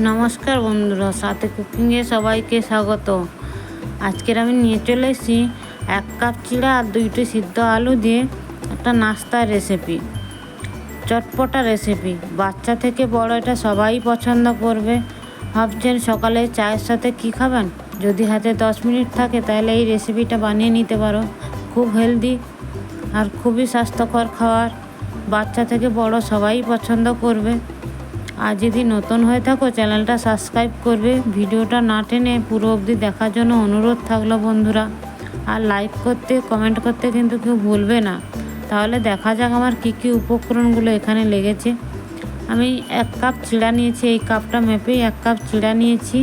নমস্কার বন্ধুরা, সাথে কুকিংয়ে সবাইকে স্বাগত। আজকের আমি নিয়ে চলে এসেছি 1 কাপ চিড়া আর 2টি সিদ্ধ আলু দিয়ে একটা নাস্তার রেসিপি, চটপটা রেসিপি। বাচ্চা থেকে বড় এটা সবাই পছন্দ করবে। ভাবছেন সকালে চায়ের সাথে কি খাবেন? যদি হাতে 10 মিনিট থাকে তাহলে এই রেসিপিটা বানিয়ে নিতে পারো। খুব হেলদি আর খুবই স্বাস্থ্যকর খাবার, বাচ্চা থেকে বড় সবাই পছন্দ করবে। আর যদি নতুন হয়ে থাকো চ্যানেলটা সাবস্ক্রাইব করবে। ভিডিওটা না টেনে পুরো অবধি দেখার জন্য অনুরোধ থাকলো বন্ধুরা। আর লাইক করতে, কমেন্ট করতে কিন্তু কেউ ভুলবে না। তাহলে দেখা যাক আমার কী কী উপকরণগুলো এখানে লেগেছে। আমি 1 কাপ চিড়া নিয়েছি, এই কাপটা মেপেই 1 কাপ চিড়া নিয়েছি।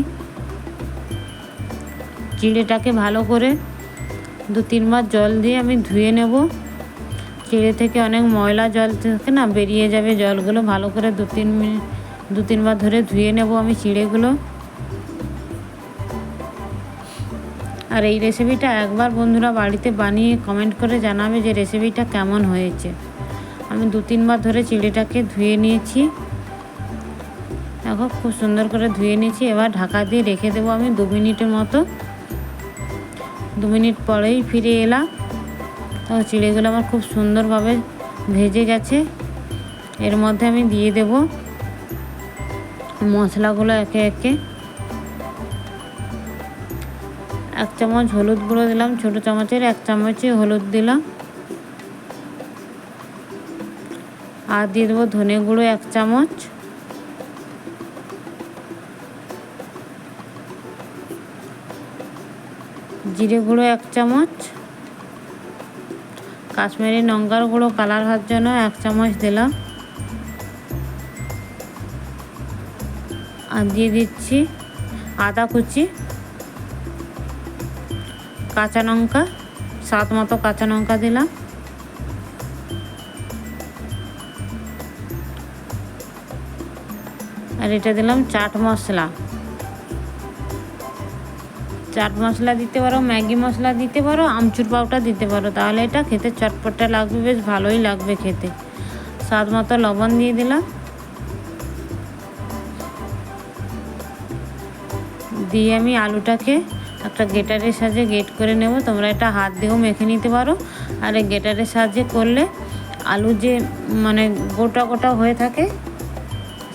চিড়েটাকে ভালো করে 2-3 বার জল দিয়ে আমি ধুয়ে নেব। চিড়ে থেকে অনেক ময়লা জল থাকে না, বেরিয়ে যাবে জলগুলো। ভালো করে 2-3 বার ধরে ধুয়ে নেব আমি চিড়েগুলো। আর এই রেসিপিটা একবার বন্ধুরা বাড়িতে বানিয়ে কমেন্ট করে জানাবে যে রেসিপিটা কেমন হয়েছে। আমি 2-3 বার ধরে চিড়েটাকে ধুয়ে নিয়েছি। দেখো খুব সুন্দর করে ধুয়ে নিয়েছি। এবার ঢাকা দিয়ে রেখে দেবো আমি 2 মিনিটের মতো। 2 মিনিট পরেই ফিরে এলাম। তো চিড়েগুলো আমার খুব সুন্দরভাবে ভেজে গেছে। এর মধ্যে আমি দিয়ে দেব মশলাগুলো একে একে। 1 চামচ হলুদ গুঁড়ো দিলাম, ছোটো চামচের 1 চামচে হলুদ দিলাম। আর দিয়ে দেবো ধনে গুঁড়ো 1 চামচ, জিরে গুঁড়ো 1 চামচ, কাশ্মীরি লঙ্কার গুঁড়ো কালার হওয়ার জন্য 1 চামচ দিলাম। আর দিয়ে দিচ্ছি আদা কুচি, কাঁচা লঙ্কা, স্বাদ মতো কাঁচা লঙ্কা দিলাম। আর এটা দিলাম চাট মশলা। চাট মশলা দিতে পারো, ম্যাগি মশলা দিতে পারো, আমচুর পাউডার দিতে পারো, তাহলে এটা খেতে চটপটা লাগবে, বেশ ভালোই লাগবে খেতে। স্বাদ মতো লবণ দিয়ে দিলাম। দিয়ে আমি আলুটাকে একটা গ্রেটারের সাহায্যে গ্রেট করে নেব। তোমরা এটা হাত দিয়েও মেখে নিতে পারো। আর এই গ্রেটারের সাহায্যে করলে আলু যে গোটা গোটা হয়ে থাকে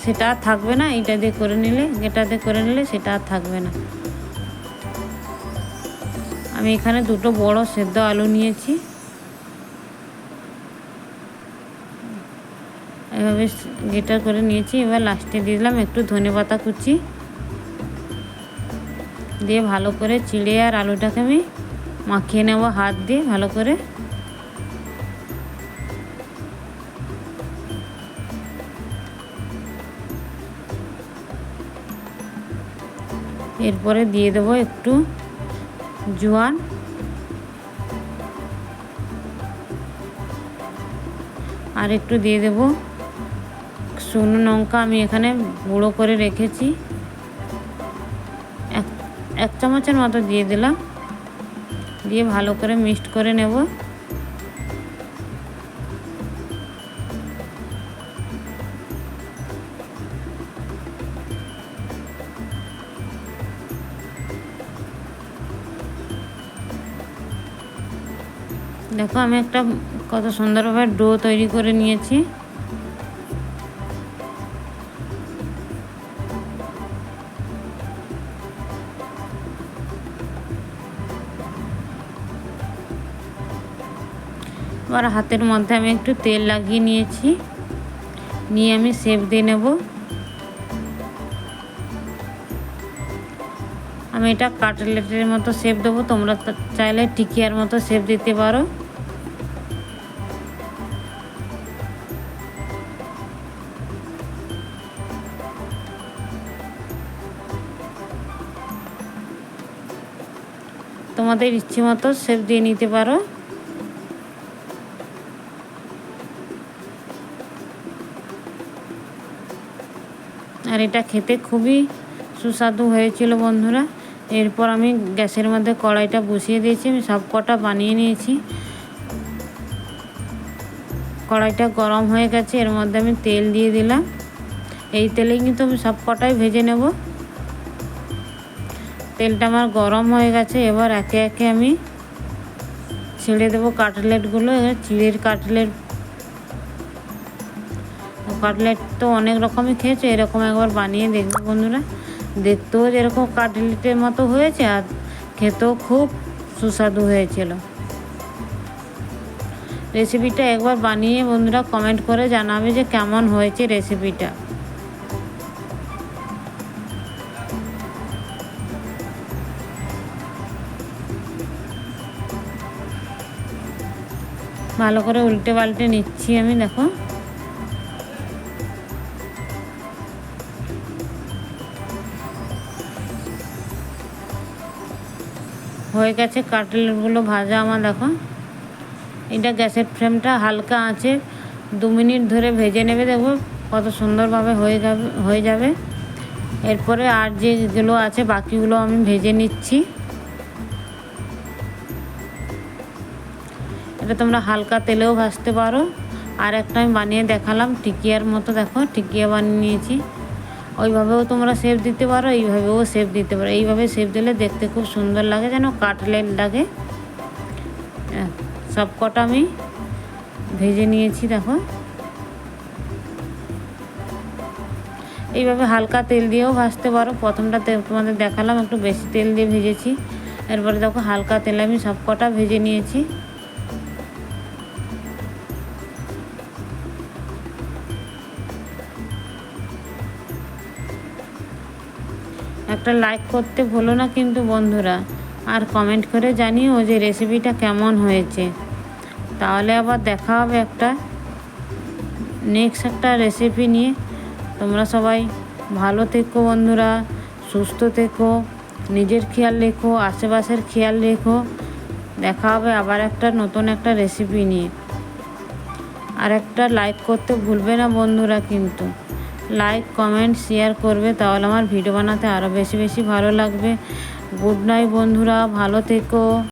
সেটা আর থাকবে না। এইটা দিয়ে করে নিলে, গ্রেটার দিয়ে করে নিলে সেটা আর থাকবে না। আমি এখানে 2টো বড় সেদ্ধ আলু নিয়েছি। এভাবে গ্রেটার করে নিয়েছি। এবার লাস্টে দিয়ে দিলাম একটু ধনেপাতা কুচি, দিয়ে ভালো করে চিড়ে আর আলুটাকে আমি মাখিয়ে নেব হাত দিয়ে ভালো করে। এরপরে দিয়ে দেবো একটু জোয়ান, আর একটু দিয়ে দেব শুকনো লঙ্কা। আমি এখানে গুঁড়ো করে রেখেছি, 1 চামচের মতো দিয়ে দিলাম। দিয়ে ভালো করে মিক্সড করে নেব। দেখো আমি একটা কত সুন্দরভাবে ডো তৈরি করে নিয়েছি। এবার হাতের মধ্যে আমি একটু তেল লাগিয়ে নিয়েছি, নিয়ে আমি শেপ দিয়ে নেব। আমি এটা কাটলেটের মতো শেপ দেবো, তোমরা চাইলে টিকিয়ার মতো শেপ দিতে পারো। তোমাদের ইচ্ছে মতো শেপ দিয়ে নিতে পারো। আর এটা খেতে খুবই সুস্বাদু হয়েছিল বন্ধুরা। এরপর আমি গ্যাসের মধ্যে কড়াইটা বসিয়ে দিয়েছি। আমি সব কটা বানিয়ে নিয়েছি। কড়াইটা গরম হয়ে গেছে, এর মধ্যে আমি তেল দিয়ে দিলাম। এই তেলেই কিন্তু আমি সব কটাই ভেজে নেব। তেলটা আমার গরম হয়ে গেছে। এবার একে একে আমি ছেড়ে দেবো কাটলেটগুলো। চিড়ের কাটলেট তো অনেক রকমই খেয়েছে, এরকম একবার বানিয়ে দেখবে বন্ধুরা। দেখতেও যেরকম কাটলেটের মতো হয়েছে আর খেতেও খুব সুস্বাদু হয়েছিল। রেসিপিটা একবার বানিয়ে বন্ধুরা কমেন্ট করে জানাবে যে কেমন হয়েছে রেসিপিটা। ভালো করে উল্টে পাল্টে নিচ্ছি আমি, দেখো। হয়ে গেছে কাটলেটগুলো ভাজা আমার, দেখো। এটা গ্যাসের ফ্লেমটা হালকা আঁচে 2 মিনিট ধরে ভেজে নেবে, দেখো কত সুন্দরভাবে হয়ে যাবে। এরপরে আর যেগুলো আছে বাকিগুলো আমি ভেজে নিচ্ছি। এটা তোমরা হালকা তেলেও ভাজতে পারো। আর একটা আমি বানিয়ে দেখালাম টিকিয়ার মতো, দেখো টিকিয়া বানিয়ে নিয়েছি। ওইভাবেও তোমরা শেপ দিতে পারো, এইভাবেও শেপ দিতে পারো। এইভাবে শেপ দিলে দেখতে খুব সুন্দর লাগে, যেন কাটলেট লাগে। সব কটা আমি ভেজে নিয়েছি, দেখো। এইভাবে হালকা তেল দিয়েও ভাজতে পারো। প্রথমটা তোমাদের দেখালাম একটু বেশি তেল দিয়ে ভেজেছি। এরপরে দেখো হালকা তেলে আমি সব কটা ভেজে নিয়েছি। একটা লাইক করতে ভুলো না কিন্তু বন্ধুরা, আর কমেন্ট করে জানিও যে রেসিপিটা কেমন হয়েছে। তাহলে আবার দেখা হবে একটা নেক্সট একটা রেসিপি নিয়ে। তোমরা সবাই ভালো থেকো বন্ধুরা, সুস্থ থেকো, নিজের খেয়াল রেখো, আশেপাশের খেয়াল রেখো। দেখা হবে আবার একটা নতুন একটা রেসিপি নিয়ে। আর একটা লাইক করতে ভুলবে না বন্ধুরা, কিন্তু লাইক কমেন্ট শেয়ার করবে, তাহলে আমার ভিডিও বানাতে আরও বেশি বেশি ভালো লাগবে। গুড নাইট বন্ধুরা, ভালো থেকো।